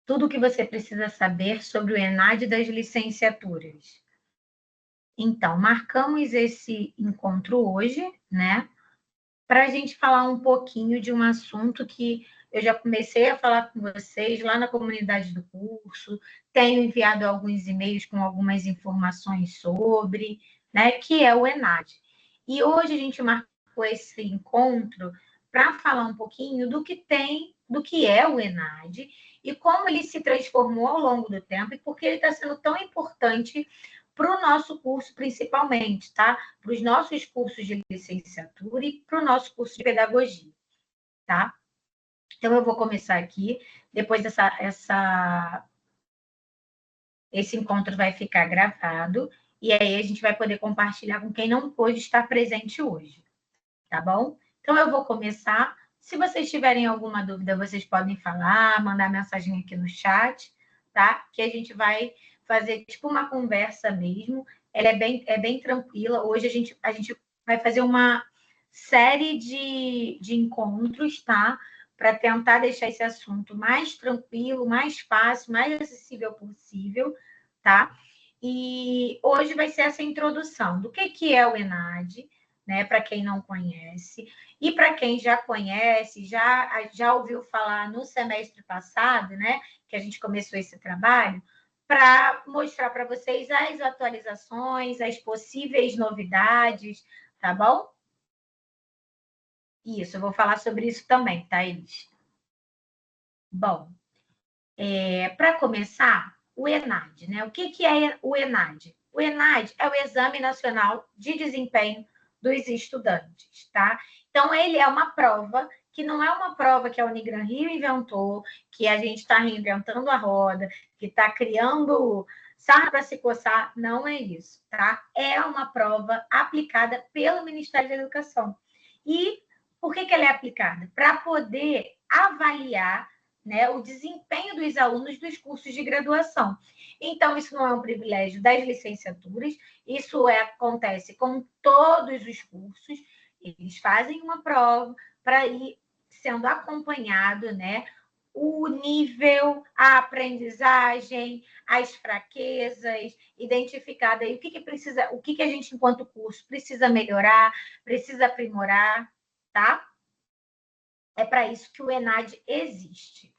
Tudo o que você precisa saber sobre o ENAD das licenciaturas. Então, marcamos esse encontro hoje, né? Para a gente falar um pouquinho de um assunto que eu já comecei a falar com vocês lá na comunidade do curso, tenho enviado alguns e-mails com algumas informações sobre, né, que é o ENAD. E hoje a gente marcou esse encontro para falar um pouquinho do que é o ENAD e como ele se transformou ao longo do tempo e por que ele está sendo tão importante para o nosso curso, principalmente, tá? Para os nossos cursos de licenciatura e para o nosso curso de pedagogia, tá? Então, eu vou começar aqui, depois esse encontro vai ficar gravado, e aí a gente vai poder compartilhar com quem não pôde estar presente hoje, tá bom? Então, eu vou começar. Se vocês tiverem alguma dúvida, vocês podem falar, mandar mensagem aqui no chat, tá? Que a gente vai fazer tipo uma conversa mesmo. Ela é bem tranquila. Hoje a gente vai fazer uma série de encontros, tá? Para tentar deixar esse assunto mais tranquilo, mais fácil, mais acessível possível, tá? E hoje vai ser essa introdução do que é o ENAD, né? Para quem não conhece. E para quem já conhece, já ouviu falar no semestre passado, né? Que a gente começou esse trabalho, para mostrar para vocês as atualizações, as possíveis novidades, tá bom? Isso, eu vou falar sobre isso também, Thaís. Bom, para começar, o ENAD, né? O que é o ENAD? O ENAD é o Exame Nacional de Desempenho dos Estudantes, tá? Então, ele é uma prova que não é uma prova que a Unigran Rio inventou, que a gente está reinventando a roda, que está criando sarna para se coçar, não é isso, tá? É uma prova aplicada pelo Ministério da Educação. E por que ela é aplicada? Para poder avaliar, né, o desempenho dos alunos dos cursos de graduação. Então, isso não é um privilégio das licenciaturas, isso acontece com todos os cursos, eles fazem uma prova para ir sendo acompanhado, né, o nível, a aprendizagem, as fraquezas, identificada aí o que a gente, enquanto curso, precisa melhorar, precisa aprimorar, tá? É para isso que o ENAD existe.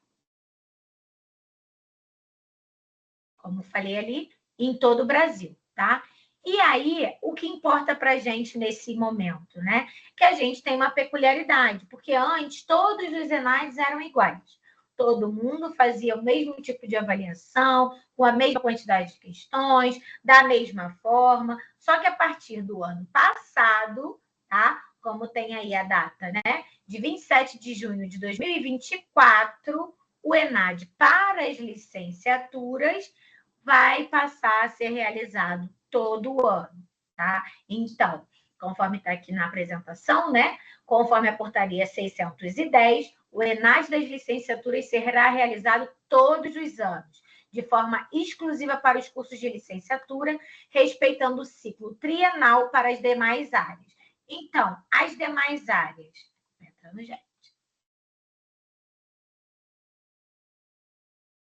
Como falei ali, em todo o Brasil, tá? E aí, o que importa para a gente nesse momento, né? Que a gente tem uma peculiaridade, porque antes todos os ENADs eram iguais. Todo mundo fazia o mesmo tipo de avaliação, com a mesma quantidade de questões, da mesma forma, só que a partir do ano passado, tá? Como tem aí a data, né? De 27 de junho de 2024, o ENAD para as licenciaturas vai passar a ser realizado todo ano, tá? Então, conforme está aqui na apresentação, né? Conforme a portaria 610, o ENAD das licenciaturas será realizado todos os anos, de forma exclusiva para os cursos de licenciatura, respeitando o ciclo trienal para as demais áreas. Então, as demais áreas. Entrando já.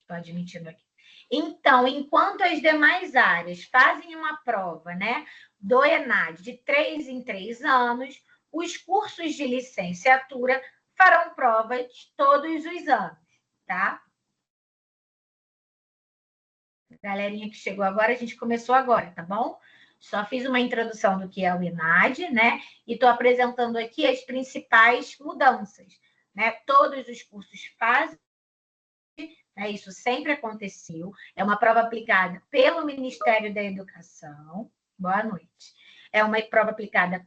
Estou admitindo aqui. Então, enquanto as demais áreas fazem uma prova, né, do ENAD de 3 em 3 anos, os cursos de licenciatura farão provas todos os anos, tá? Galerinha que chegou agora, a gente começou agora, tá bom? Só fiz uma introdução do que é o ENAD, né? E estou apresentando aqui as principais mudanças, né? Todos os cursos fazem, né? Isso sempre aconteceu. É uma prova aplicada pelo Ministério da Educação. Boa noite. É uma prova aplicada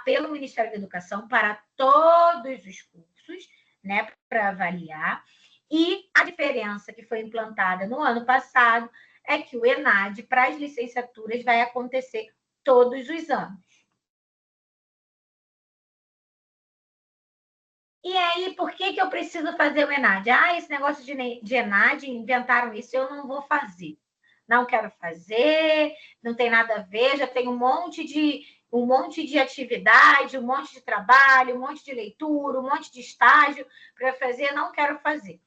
pelo Ministério da Educação para todos os cursos, né? Para avaliar. E a diferença que foi implantada no ano passado é que o ENAD para as licenciaturas vai acontecer todos os anos. E aí, por que eu preciso fazer o ENAD? Ah, esse negócio de ENAD, inventaram isso, eu não vou fazer. Não quero fazer, não tem nada a ver, já tem um monte de atividade, um monte de trabalho, um monte de leitura, um monte de estágio para fazer, não quero fazer.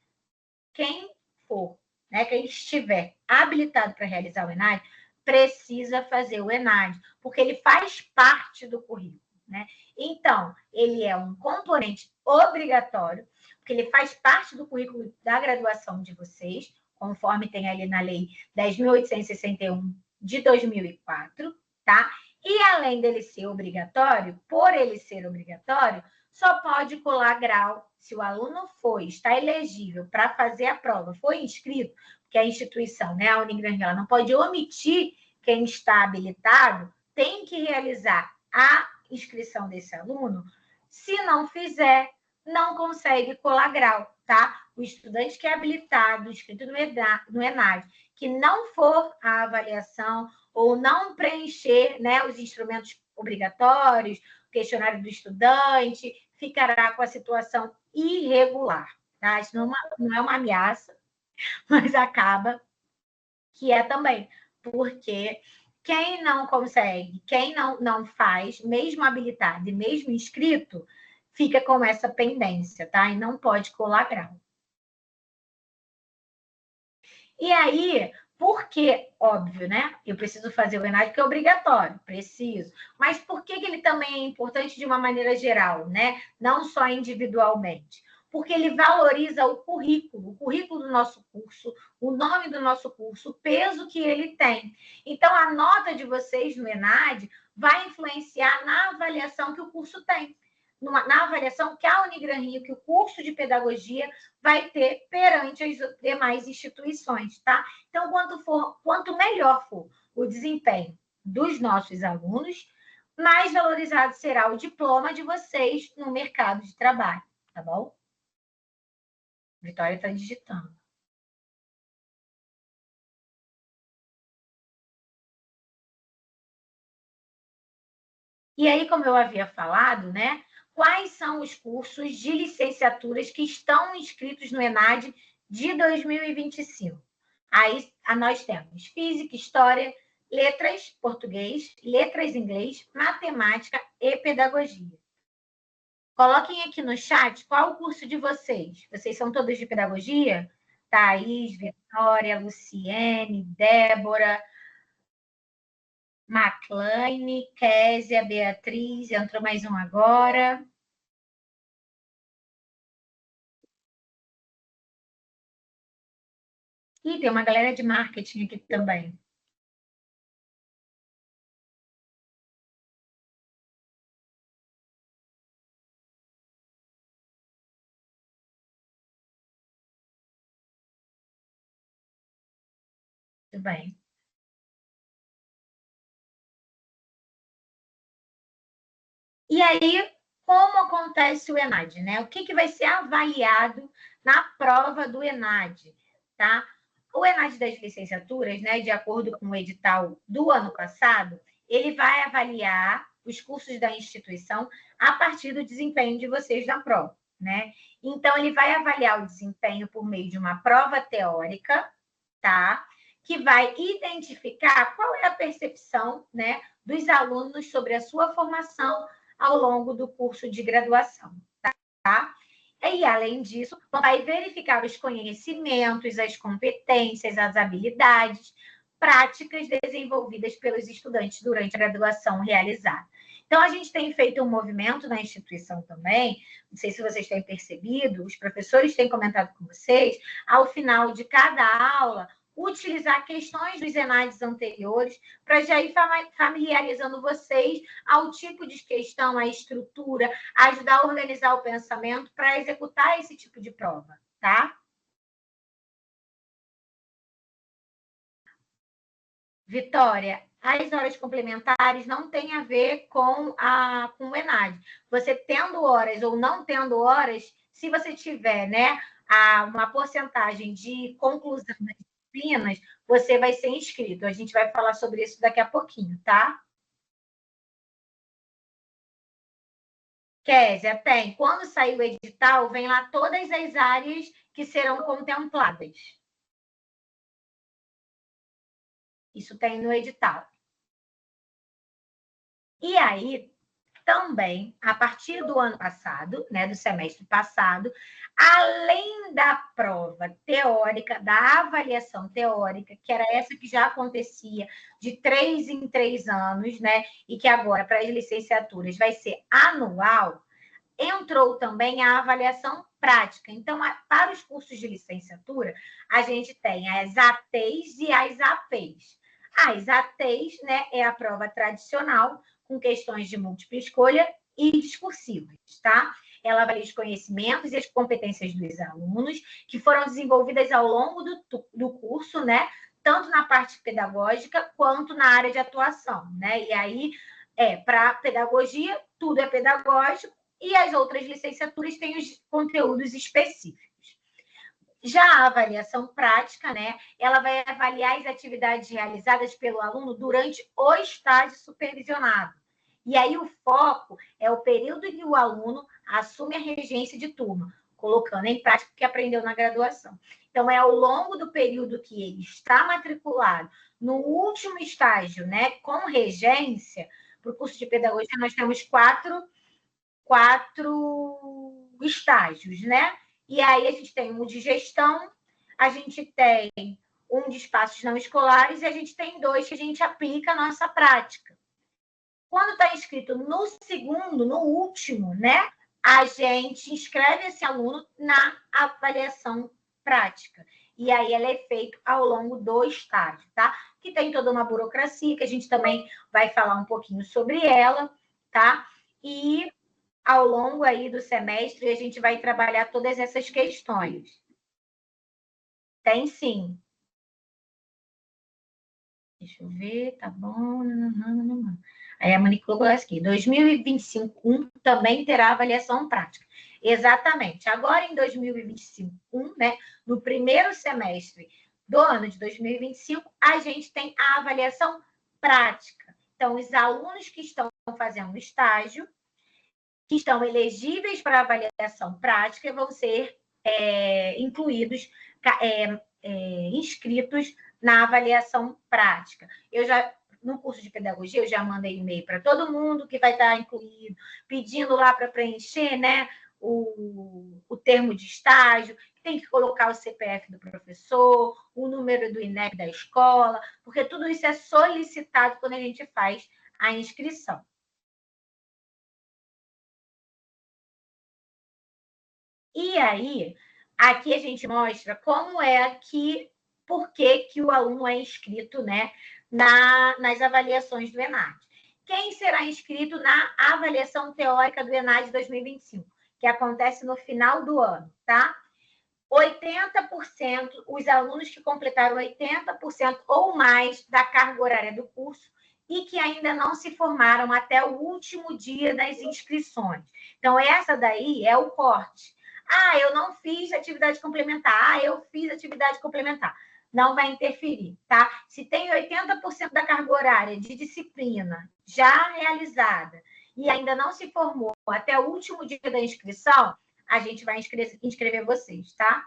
Quem for né, quem estiver habilitado para realizar o ENAD, precisa fazer o ENAD, porque ele faz parte do currículo, né? Então, ele é um componente obrigatório, porque ele faz parte do currículo da graduação de vocês, conforme tem ali na Lei 10.861 de 2004, tá? E além dele ser obrigatório, por ele ser obrigatório, só pode colar grau se o aluno está elegível para fazer a prova, foi inscrito, porque a instituição, né, a Unigrange, ela não pode omitir quem está habilitado, tem que realizar a inscrição desse aluno. Se não fizer, não consegue colar grau, tá? O estudante que é habilitado, inscrito no ENAD, que não for a avaliação ou não preencher, né, os instrumentos obrigatórios, o questionário do estudante, ficará com a situação irregular, tá? Isso não é uma ameaça, mas acaba que é também, porque quem não consegue, quem não faz, mesmo habilitado e mesmo inscrito, fica com essa pendência, tá? E não pode colar grau. E aí, porque, óbvio, né? Eu preciso fazer o ENAD, porque é obrigatório, preciso. Mas por que ele também é importante de uma maneira geral, né? Não só individualmente? Porque ele valoriza o currículo do nosso curso, o nome do nosso curso, o peso que ele tem. Então, a nota de vocês no ENAD vai influenciar na avaliação que o curso tem. Na avaliação que a Unigran Rio, que o curso de pedagogia vai ter perante as demais instituições, tá? Então, quanto melhor for o desempenho dos nossos alunos, mais valorizado será o diploma de vocês no mercado de trabalho, tá bom? Vitória está digitando. E aí, como eu havia falado, né? Quais são os cursos de licenciaturas que estão inscritos no ENAD de 2025? Aí nós temos Física, História, Letras, Português, Letras, Inglês, Matemática e Pedagogia. Coloquem aqui no chat qual o curso de vocês. Vocês são todos de Pedagogia? Thaís, Vitória, Luciene, Débora, Maclaine, Késia, Beatriz, entrou mais um agora. E tem uma galera de marketing aqui também. Muito bem. E aí, como acontece o ENAD, né? O que vai ser avaliado na prova do ENAD, tá? O ENAD das licenciaturas, né, de acordo com o edital do ano passado, ele vai avaliar os cursos da instituição a partir do desempenho de vocês na prova, né? Então, ele vai avaliar o desempenho por meio de uma prova teórica, tá? Que vai identificar qual é a percepção, né, dos alunos sobre a sua formação ao longo do curso de graduação, tá? E, além disso, vai verificar os conhecimentos, as competências, as habilidades práticas desenvolvidas pelos estudantes durante a graduação realizada. Então, a gente tem feito um movimento na instituição também, não sei se vocês têm percebido, os professores têm comentado com vocês, ao final de cada aula, utilizar questões dos ENADs anteriores para já ir familiarizando vocês ao tipo de questão, à estrutura, ajudar a organizar o pensamento para executar esse tipo de prova, tá? Vitória, as horas complementares não têm a ver com o ENAD. Você tendo horas ou não tendo horas, se você tiver, né, uma porcentagem de conclusão das disciplinas, você vai ser inscrito. A gente vai falar sobre isso daqui a pouquinho, tá? Késia, tem. Quando sair o edital, vem lá todas as áreas que serão contempladas. Isso tem no edital. E aí, também, a partir do ano passado, né, do semestre passado, além da prova teórica, da avaliação teórica, que era essa que já acontecia de 3 em 3 anos, né, e que agora, para as licenciaturas, vai ser anual, entrou também a avaliação prática. Então, para os cursos de licenciatura, a gente tem as ATs e as APs. As ATs, né, é a prova tradicional, com questões de múltipla escolha e discursivas, tá? Ela avalia os conhecimentos e as competências dos alunos, que foram desenvolvidas ao longo do curso, né? Tanto na parte pedagógica quanto na área de atuação, né? E aí, para pedagogia, tudo é pedagógico, e as outras licenciaturas têm os conteúdos específicos. Já a avaliação prática, né, ela vai avaliar as atividades realizadas pelo aluno durante o estágio supervisionado. E aí o foco é o período em que o aluno assume a regência de turma, colocando em prática o que aprendeu na graduação. Então, é ao longo do período que ele está matriculado, no último estágio, né, com regência, para o curso de pedagogia, nós temos quatro estágios, né? E aí a gente tem um de gestão, a gente tem um de espaços não escolares e a gente tem 2 que a gente aplica a nossa prática. Quando está inscrito no segundo, no último, né? A gente inscreve esse aluno na avaliação prática. E aí ela é feita ao longo do estágio, tá? Que tem toda uma burocracia, que a gente também vai falar um pouquinho sobre ela, tá? E ao longo aí do semestre, a gente vai trabalhar todas essas questões. Tem sim. Deixa eu ver, tá bom. Aí a Monique colocou aqui, 2025 também terá avaliação prática. Exatamente. Agora, em 2025, né, no primeiro semestre do ano de 2025, a gente tem a avaliação prática. Então, os alunos que estão fazendo estágio, que estão elegíveis para avaliação prática, vão ser incluídos, inscritos na avaliação prática. No curso de pedagogia, eu já mandei e-mail para todo mundo que vai estar incluído, pedindo lá para preencher, né, o termo de estágio, tem que colocar o CPF do professor, o número do INEP da escola, porque tudo isso é solicitado quando a gente faz a inscrição. E aí, aqui a gente mostra como é que, por que o aluno é inscrito, né, nas avaliações do ENAD. Quem será inscrito na avaliação teórica do ENAD 2025, que acontece no final do ano, tá? 80%, os alunos que completaram 80% ou mais da carga horária do curso e que ainda não se formaram até o último dia das inscrições. Então, essa daí é o corte. Ah, eu não fiz atividade complementar. Ah, eu fiz atividade complementar. Não vai interferir, tá? Se tem 80% da carga horária de disciplina já realizada e ainda não se formou até o último dia da inscrição, a gente vai inscrever vocês, tá?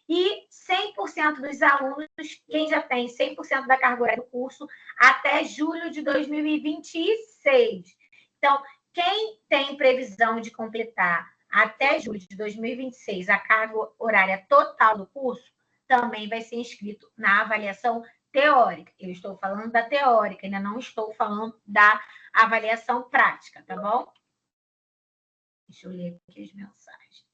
E 100% dos alunos, quem já tem 100% da carga horária do curso, até julho de 2026. Então, quem tem previsão de completar até julho de 2026 a carga horária total do curso, também vai ser inscrito na avaliação teórica. Eu estou falando da teórica, ainda não estou falando da avaliação prática, tá bom? Deixa eu ler aqui as mensagens.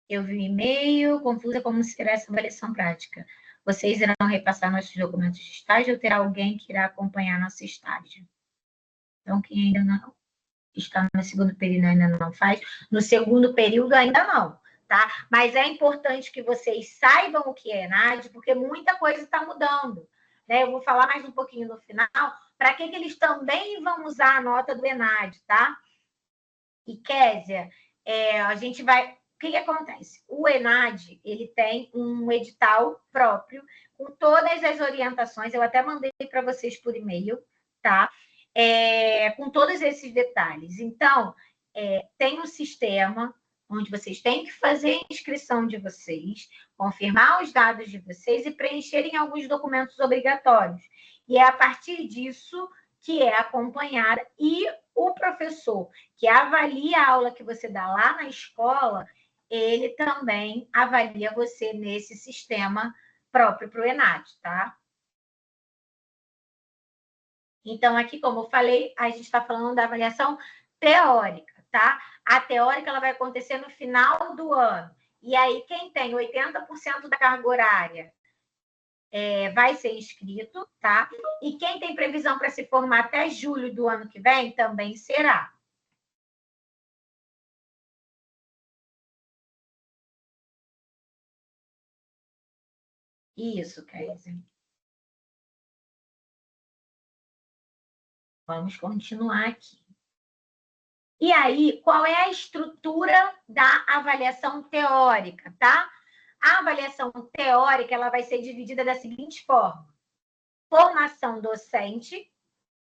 Eu vi um e-mail, confusa como será essa avaliação prática. Vocês irão repassar nossos documentos de estágio ou terá alguém que irá acompanhar nosso estágio? Então, quem ainda não está no segundo período ainda não faz, no segundo período ainda não, tá? Mas é importante que vocês saibam o que é ENAD, porque muita coisa está mudando, né? Eu vou falar mais um pouquinho no final, para que eles também vão usar a nota do ENAD, tá? E, Késia, a gente vai... O que acontece? O ENAD, ele tem um edital próprio, com todas as orientações, eu até mandei para vocês por e-mail, tá? Com todos esses detalhes. Então, tem um sistema, onde vocês têm que fazer a inscrição de vocês, confirmar os dados de vocês e preencherem alguns documentos obrigatórios. E é a partir disso que é acompanhada, e o professor que avalia a aula que você dá lá na escola, ele também avalia você nesse sistema próprio para o ENAD, tá? Então, aqui, como eu falei, a gente está falando da avaliação teórica, tá? A teórica ela vai acontecer no final do ano. E aí, quem tem 80% da carga horária vai ser inscrito, tá? E quem tem previsão para se formar até julho do ano que vem também será. Isso, Kézia. Vamos continuar aqui. E aí, qual é a estrutura da avaliação teórica, tá? A avaliação teórica ela vai ser dividida da seguinte forma: formação docente,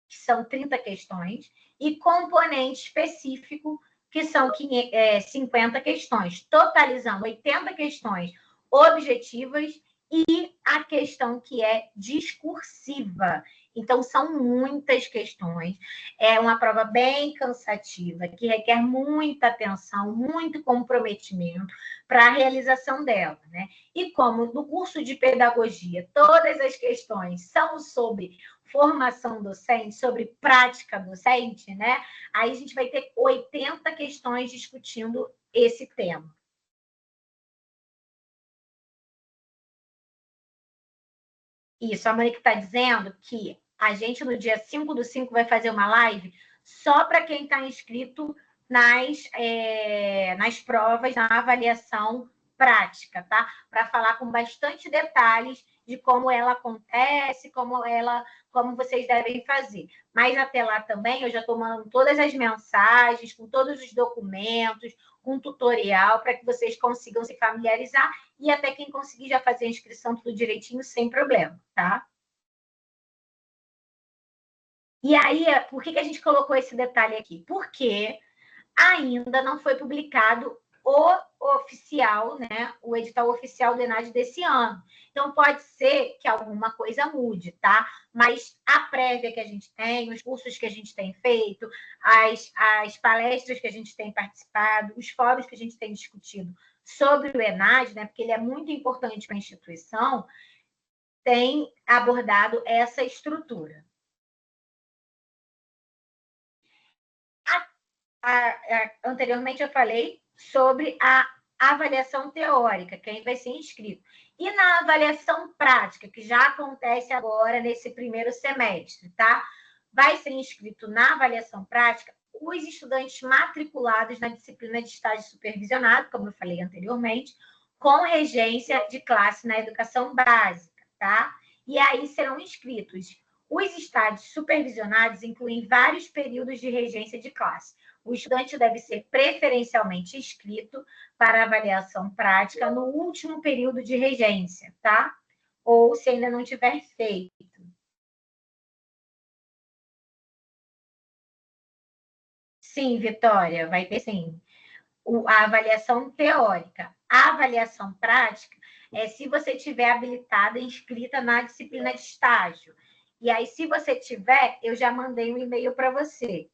que são 30 questões, e componente específico, que são 50 questões, totalizando 80 questões objetivas e a questão que é discursiva. Então, são muitas questões. É uma prova bem cansativa, que requer muita atenção, muito comprometimento para a realização dela, né? E como no curso de pedagogia todas as questões são sobre formação docente, sobre prática docente, né? Aí a gente vai ter 80 questões discutindo esse tema. Isso, a Monique está dizendo que a gente, no dia 5/5, vai fazer uma live só para quem está inscrito nas provas, na avaliação prática, tá? Para falar com bastante detalhes de como ela acontece, como vocês devem fazer. Mas até lá também eu já estou mandando todas as mensagens, com todos os documentos, com tutorial, para que vocês consigam se familiarizar e até quem conseguir já fazer a inscrição tudo direitinho, sem problema, tá? E aí, por que a gente colocou esse detalhe aqui? Porque ainda não foi publicado o oficial, né? O edital oficial do ENAD desse ano. Então, pode ser que alguma coisa mude, tá? Mas a prévia que a gente tem, os cursos que a gente tem feito, as palestras que a gente tem participado, os fóruns que a gente tem discutido sobre o ENAD, né? Porque ele é muito importante para a instituição, tem abordado essa estrutura. Anteriormente eu falei sobre a avaliação teórica, quem vai ser inscrito. E na avaliação prática, que já acontece agora nesse primeiro semestre, tá? Vai ser inscrito na avaliação prática os estudantes matriculados na disciplina de estágio supervisionado, como eu falei anteriormente, com regência de classe na educação básica, tá? E aí serão inscritos. Os estágios supervisionados incluem vários períodos de regência de classe. O estudante deve ser preferencialmente inscrito para avaliação prática no último período de regência, tá? Ou se ainda não tiver feito. Sim, Vitória, vai ter sim. A avaliação teórica. A avaliação prática é se você tiver habilitada, inscrita na disciplina de estágio. E aí, se você tiver, eu já mandei um e-mail para você.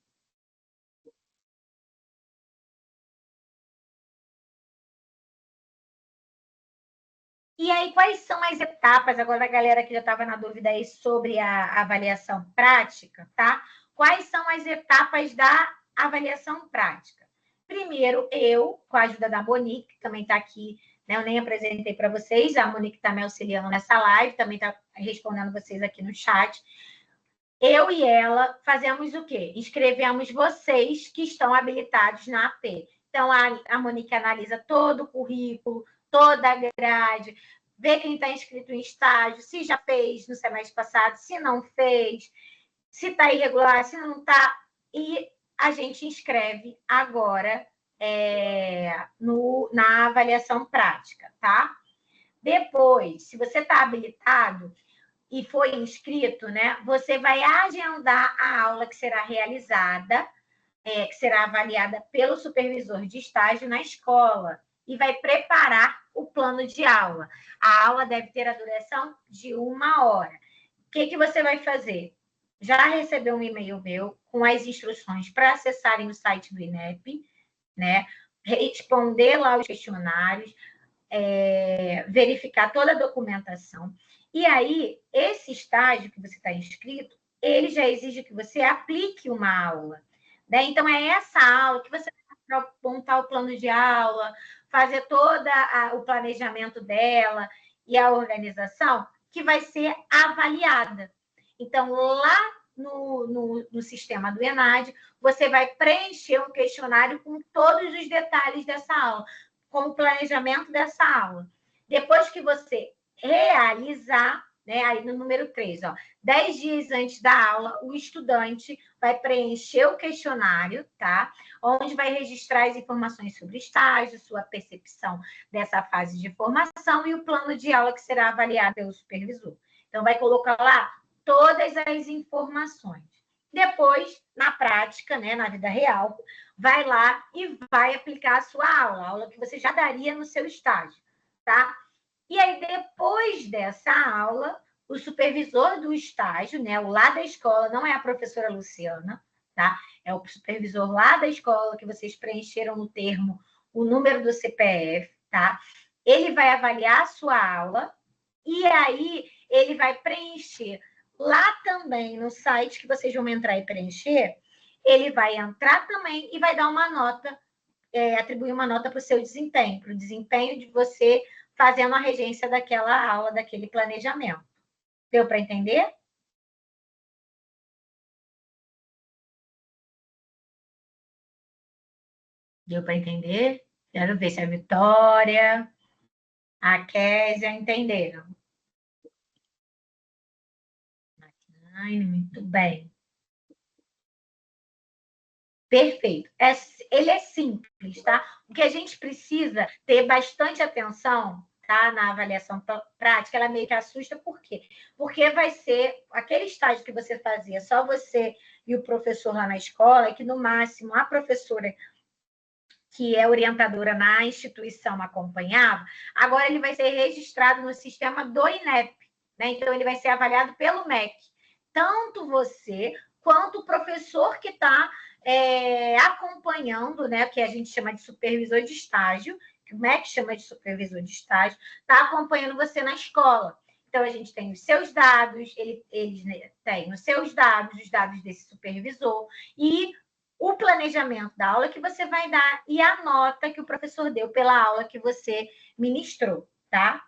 E aí, quais são as etapas? Agora, a galera que já estava na dúvida aí sobre a avaliação prática, tá? Quais são as etapas da avaliação prática? Primeiro, eu, com a ajuda da Monique, que também está aqui, né? Eu nem apresentei para vocês, a Monique está me auxiliando nessa live, também está respondendo vocês aqui no chat. Eu e ela fazemos o quê? Inscrevemos vocês que estão habilitados na AP. Então, a Monique analisa todo o currículo, toda a grade, vê quem está inscrito em estágio, se já fez no semestre passado, se não fez, se está irregular, se não está. E a gente inscreve agora na avaliação prática, tá? Depois, se você está habilitado e foi inscrito, né, você vai agendar a aula que será realizada que será avaliada pelo supervisor de estágio na escola e vai preparar o plano de aula. A aula deve ter a duração de 1 hora. O que você vai fazer? Já recebeu um e-mail meu com as instruções para acessarem o site do INEP, né? Responder lá os questionários, verificar toda a documentação. E aí, esse estágio que você está inscrito, ele já exige que você aplique uma aula. Né? Então, é essa aula que você vai montar o plano de aula, fazer todo o planejamento dela e a organização, que vai ser avaliada. Então, lá no sistema do ENAD, você vai preencher um questionário com todos os detalhes dessa aula, com o planejamento dessa aula. Depois que você realizar, né, aí no número 3, 10 dias antes da aula, o estudante vai preencher o questionário, tá? Onde vai registrar as informações sobre estágio, sua percepção dessa fase de formação e o plano de aula que será avaliado pelo supervisor. Então, vai colocar lá todas as informações. Depois, na prática, né, na vida real, vai lá e vai aplicar a sua aula, a aula que você já daria no seu estágio, tá? E aí, depois dessa aula, o supervisor do estágio, né, o lá da escola, não é a professora Luciana, tá? É o supervisor lá da escola que vocês preencheram no termo o número do CPF, tá? Ele vai avaliar a sua aula e aí ele vai preencher lá também no site que vocês vão entrar e preencher, ele vai entrar também e vai dar uma nota, atribuir uma nota para o seu desempenho, para o desempenho de você fazendo a regência daquela aula, daquele planejamento. Deu para entender? Deu para entender? Quero ver se a Vitória, a Késia entenderam. Muito bem. Perfeito. Ele é simples, tá? O que a gente precisa ter bastante atenção, tá? Na avaliação prática, ela meio que assusta, por quê? Porque vai ser aquele estágio que você fazia, só você e o professor lá na escola, e que no máximo a professora que é orientadora na instituição acompanhava, agora ele vai ser registrado no sistema do INEP, né? Então ele vai ser avaliado pelo MEC. Tanto você quanto o professor que está acompanhando, né, que a gente chama de supervisor de estágio, que o MEC chama de supervisor de estágio, está acompanhando você na escola. Então, a gente tem os seus dados, eles têm os seus dados, os dados desse supervisor, e o planejamento da aula que você vai dar e a nota que o professor deu pela aula que você ministrou, tá?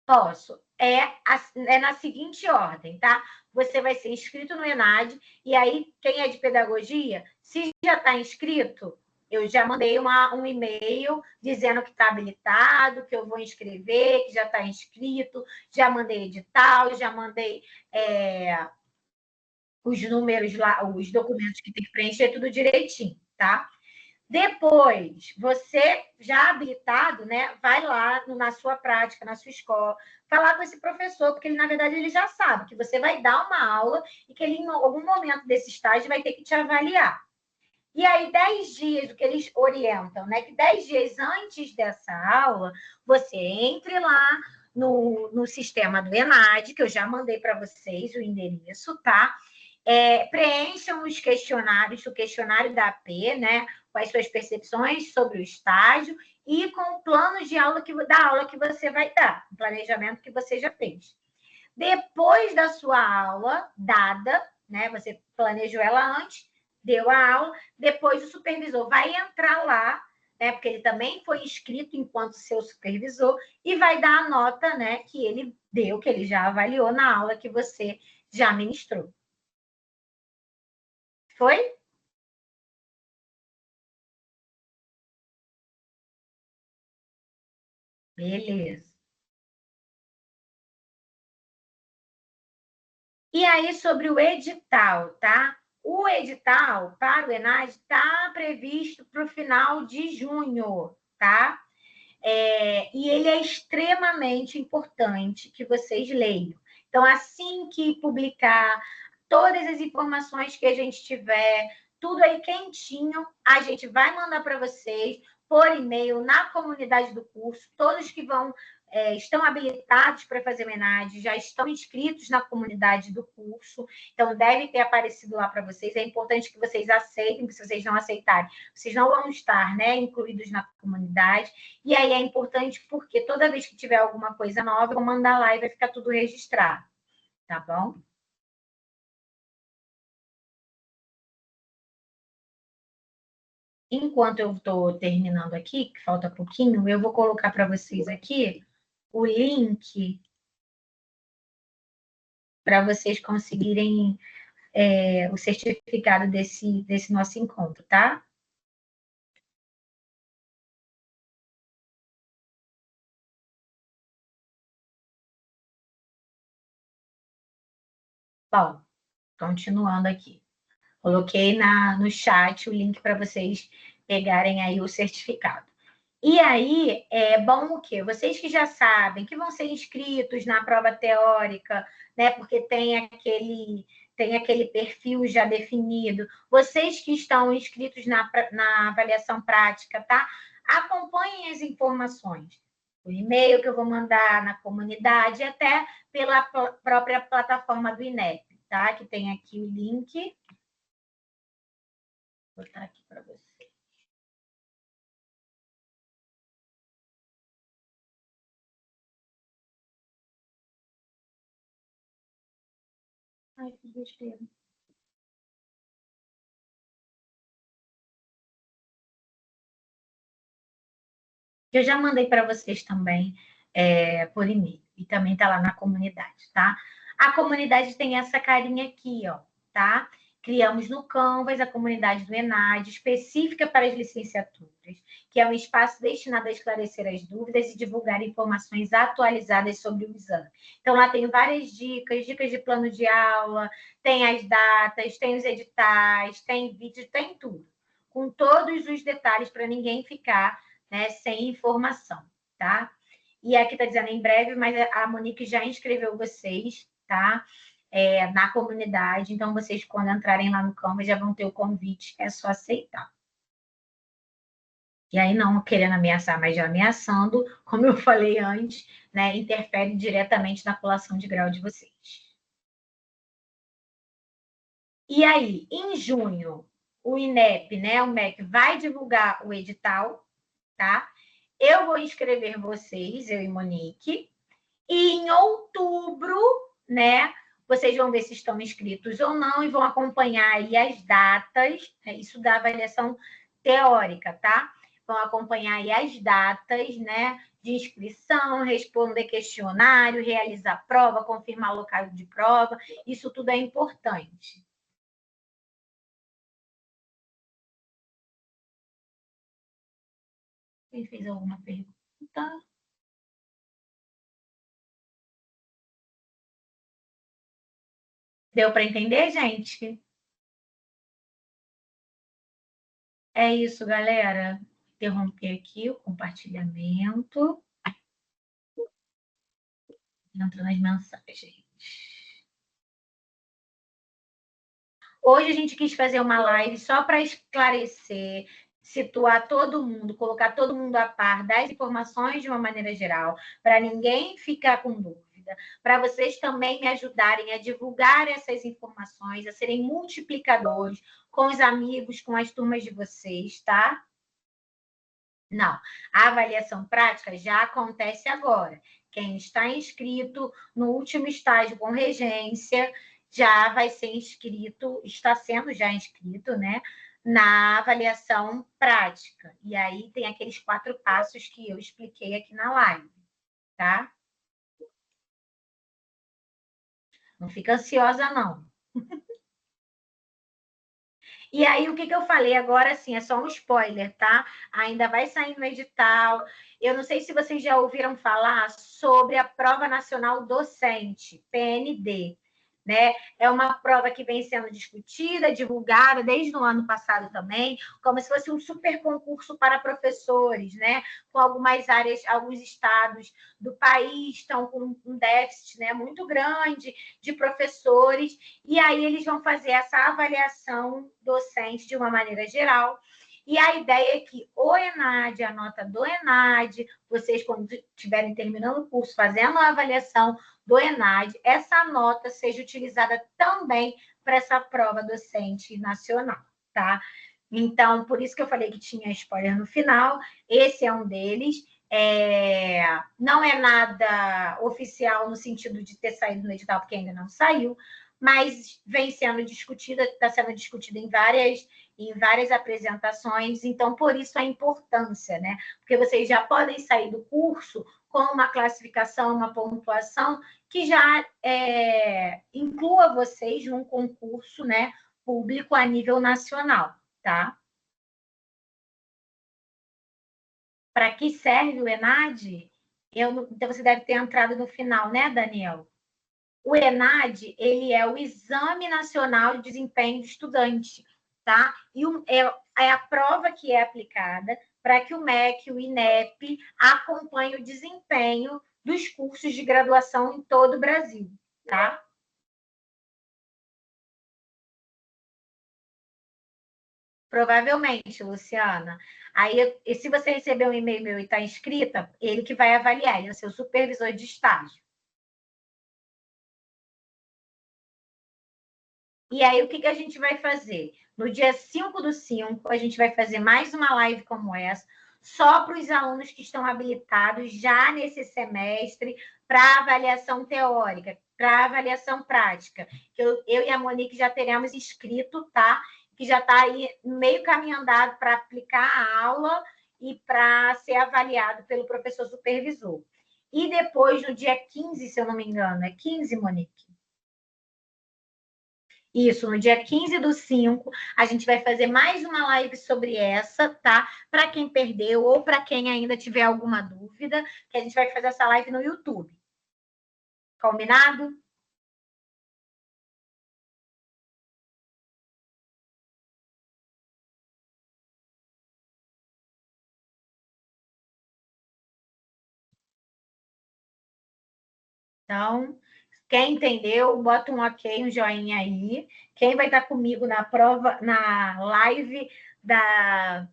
Posso. É na seguinte ordem, tá? Você vai ser inscrito no ENAD, e aí, quem é de pedagogia, se já está inscrito, eu já mandei um e-mail dizendo que está habilitado, que eu vou inscrever, que já está inscrito, já mandei edital, já mandei os números lá, os documentos que tem que preencher, tudo direitinho, tá? Depois, você já habilitado, né, vai lá na sua prática, na sua escola, falar com esse professor, porque ele, na verdade, ele já sabe que você vai dar uma aula e que ele, em algum momento desse estágio, vai ter que te avaliar. E aí, 10 dias, o que eles orientam, né, que 10 dias antes dessa aula, você entre lá no sistema do ENAD, que eu já mandei para vocês o endereço, tá? Preencham os questionários, o questionário da AP, né? Com as suas percepções sobre o estágio e com o plano de aula da aula que você vai dar, o planejamento que você já fez. Depois da sua aula dada, né? Você planejou ela antes, deu a aula, depois o supervisor vai entrar lá, né? Porque ele também foi inscrito enquanto seu supervisor e vai dar a nota, né? Que ele deu, que ele já avaliou na aula que você já ministrou. Foi? Beleza. E aí, sobre o edital, tá? O edital para o ENAD está previsto para o final de junho, tá? E ele é extremamente importante que vocês leiam. Então, assim que publicar todas as informações que a gente tiver, tudo aí quentinho, a gente vai mandar para vocês por e-mail na comunidade do curso. Todos que estão habilitados para fazer homenagem, já estão inscritos na comunidade do curso, então deve ter aparecido lá para vocês. É importante que vocês aceitem, porque se vocês não aceitarem, vocês não vão estar, né, incluídos na comunidade. E aí é importante porque toda vez que tiver alguma coisa nova, eu vou mandar lá e vai ficar tudo registrado, tá bom? Enquanto eu estou terminando aqui, que falta pouquinho, eu vou colocar para vocês aqui o link para vocês conseguirem o certificado desse nosso encontro, tá? Bom, continuando aqui. Coloquei no chat o link para vocês pegarem aí o certificado. E aí, é bom o quê? Vocês que já sabem que vão ser inscritos na prova teórica, né? Porque tem aquele perfil já definido. Vocês que estão inscritos na avaliação prática, tá? Acompanhem as informações. O e-mail que eu vou mandar na comunidade, até pela própria plataforma do INEP, tá? Que tem aqui o link. Vou botar aqui para você. Ai, que besteira. Eu já mandei para vocês também por e-mail. E também está lá na comunidade, tá? A comunidade tem essa carinha aqui, ó, tá? Criamos no Canvas a comunidade do ENAD, específica para as licenciaturas, que é um espaço destinado a esclarecer as dúvidas e divulgar informações atualizadas sobre o exame. Então, lá tem várias dicas de plano de aula, tem as datas, tem os editais, tem vídeo, tem tudo. Com todos os detalhes para ninguém ficar, né, sem informação, tá? E aqui está dizendo em breve, mas a Monique já inscreveu vocês, tá? Na comunidade, então vocês, quando entrarem lá no Canva, já vão ter o convite, é só aceitar. E aí, não querendo ameaçar, mas já ameaçando, como eu falei antes, né, interfere diretamente na colação de grau de vocês. E aí, em junho, o INEP, né, o MEC, vai divulgar o edital, tá? Eu vou inscrever vocês, eu e Monique, e em outubro, né, vocês vão ver se estão inscritos ou não e vão acompanhar aí as datas, isso da avaliação teórica, tá? Vão acompanhar aí as datas, né, de inscrição, responder questionário, realizar prova, confirmar local de prova, isso tudo é importante. Quem fez alguma pergunta? Deu para entender, gente? É isso, galera. Interromper aqui o compartilhamento. Entra nas mensagens. Hoje a gente quis fazer uma live só para esclarecer, situar todo mundo, colocar todo mundo a par das informações de uma maneira geral, para ninguém ficar com dúvida, para vocês também me ajudarem a divulgar essas informações, a serem multiplicadores com os amigos, com as turmas de vocês, tá? Não, a avaliação prática já acontece agora. Quem está inscrito no último estágio com regência já vai ser inscrito, está sendo já inscrito, né, na avaliação prática. E aí tem aqueles 4 passos que eu expliquei aqui na live, tá? Não fica ansiosa, não. E aí, o que eu falei agora, assim, é só um spoiler, tá? Ainda vai sair no edital. Eu não sei se vocês já ouviram falar sobre a Prova Nacional Docente, PND. né? É uma prova que vem sendo discutida, divulgada desde o ano passado também, como se fosse um super concurso para professores, né? Com algumas áreas, alguns estados do país estão com um déficit, né, muito grande de professores, e aí eles vão fazer essa avaliação docente de uma maneira geral. E a ideia é que o ENAD, a nota do ENAD, vocês, quando estiverem terminando o curso, fazendo a avaliação do ENAD, essa nota seja utilizada também para essa prova docente nacional, tá? Então, por isso que eu falei que tinha spoiler no final, esse é um deles. Não é nada oficial no sentido de ter saído no edital, porque ainda não saiu, mas vem sendo discutida, está sendo discutida em várias apresentações, então por isso a importância, né? Porque vocês já podem sair do curso com uma classificação, uma pontuação que já inclua vocês num concurso, né, público a nível nacional, tá? Para que serve o ENAD? Então você deve ter entrado no final, né, Daniel? O ENAD, ele é o Exame Nacional de Desempenho do Estudante, tá? E é a prova que é aplicada para que o MEC, o INEP, acompanhe o desempenho dos cursos de graduação em todo o Brasil, tá? Provavelmente, Luciana. Aí, se você receber um e-mail meu e está inscrita, ele que vai avaliar, ele é o seu supervisor de estágio. E aí, o que a gente vai fazer? No dia 5/5, a gente vai fazer mais uma live como essa, só para os alunos que estão habilitados já nesse semestre para avaliação teórica, para avaliação prática. Eu e a Monique já teremos inscrito, tá? Que já está aí meio caminho andado para aplicar a aula e para ser avaliado pelo professor supervisor. E depois, no dia 15, se eu não me engano, é 15, Monique? Isso, no dia 15/5, a gente vai fazer mais uma live sobre essa, tá? Para quem perdeu ou para quem ainda tiver alguma dúvida, que a gente vai fazer essa live no YouTube. Combinado? Então, quem entendeu, bota um ok, um joinha aí. Quem vai estar comigo na prova, na live da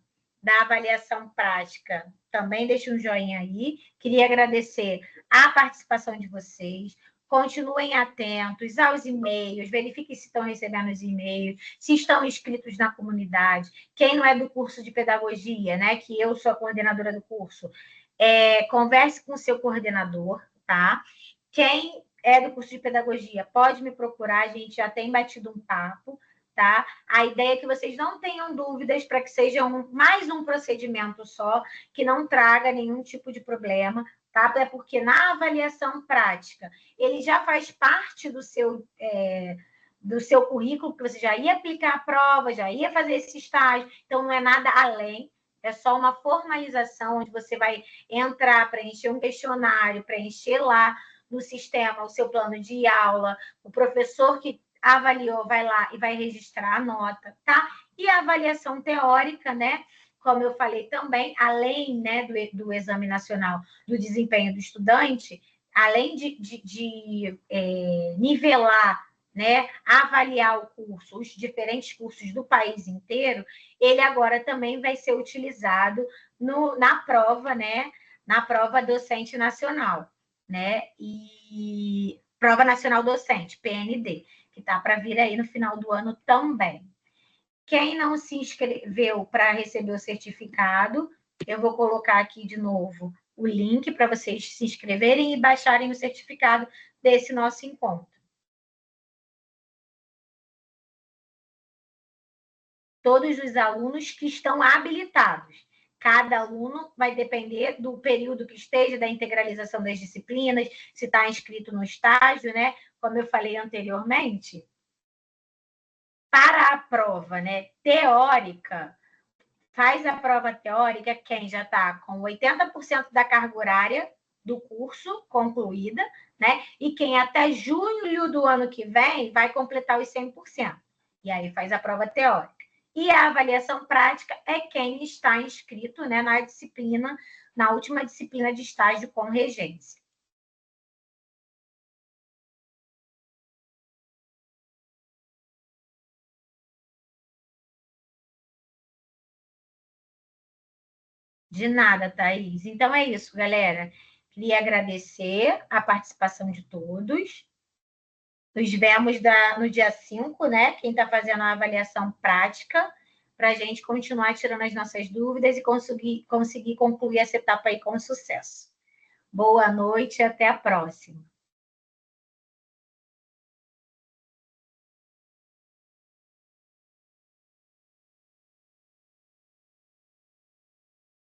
avaliação prática, também deixa um joinha aí. Queria agradecer a participação de vocês. Continuem atentos aos e-mails, verifiquem se estão recebendo os e-mails, se estão inscritos na comunidade. Quem não é do curso de pedagogia, né? Que eu sou a coordenadora do curso, converse com o seu coordenador, tá? Quem é do curso de pedagogia pode me procurar, a gente já tem batido um papo, tá? A ideia é que vocês não tenham dúvidas para que seja mais um procedimento só, que não traga nenhum tipo de problema, tá? É porque na avaliação prática, ele já faz parte do seu currículo, que você já ia aplicar a prova, já ia fazer esse estágio, então não é nada além, é só uma formalização onde você vai entrar, preencher um questionário, preencher lá no sistema o seu plano de aula, o professor que avaliou vai lá e vai registrar a nota, tá? E a avaliação teórica, né? Como eu falei também, além, né, do Exame Nacional do Desempenho do Estudante, além de nivelar, né, avaliar o curso, os diferentes cursos do país inteiro, ele agora também vai ser utilizado na prova, né, na prova docente nacional, né? E Prova Nacional Docente, PND, que está para vir aí no final do ano também. Quem não se inscreveu para receber o certificado, eu vou colocar aqui de novo o link para vocês se inscreverem e baixarem o certificado desse nosso encontro. Todos os alunos que estão habilitados. Cada aluno vai depender do período que esteja, da integralização das disciplinas, se está inscrito no estágio, né? Como eu falei anteriormente. Para a prova, né, teórica, faz a prova teórica quem já está com 80% da carga horária do curso concluída, né? E quem até junho do ano que vem vai completar os 100%. E aí faz a prova teórica. E a avaliação prática é quem está inscrito, né, na disciplina, na última disciplina de estágio com regência. De nada, Thaís. Então é isso, galera. Queria agradecer a participação de todos. Nos vemos no dia 5, né? Quem está fazendo a avaliação prática, para a gente continuar tirando as nossas dúvidas e conseguir concluir essa etapa aí com sucesso. Boa noite e até a próxima.